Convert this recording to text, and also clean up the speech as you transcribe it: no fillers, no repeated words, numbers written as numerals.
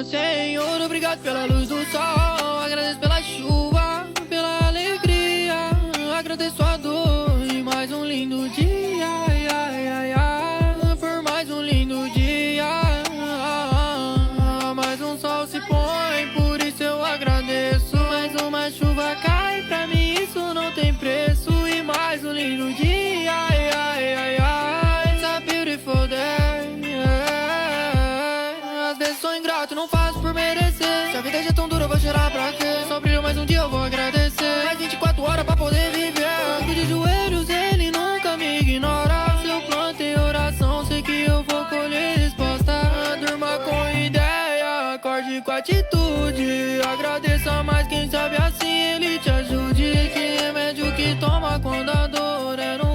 Senhor, obrigado pela luz do sol. Agradeço pela chuva, pela alegria. Agradeço a dor e mais um lindo dia. Ai, ai, ai, ai, por mais um lindo dia. Mais um sol se põe, por isso eu agradeço. Mais uma chuva cai, pra mim isso não tem preço. E mais um lindo dia. Ai, ai, ai, ai, it's a beautiful day. Às vezes sou ingrato, não faço por merecer. Se a vida já é tão dura, eu vou chorar pra quê? Só brilho mais um dia, eu vou agradecer. Mais 24 horas pra poder viver. Fico de joelhos, ele nunca me ignora. Se eu plantei oração, sei que eu vou colher resposta. Durma com ideia, acorde com atitude. Agradeça mais, quem sabe assim ele te ajude. Que remédio que toma quando a dor é no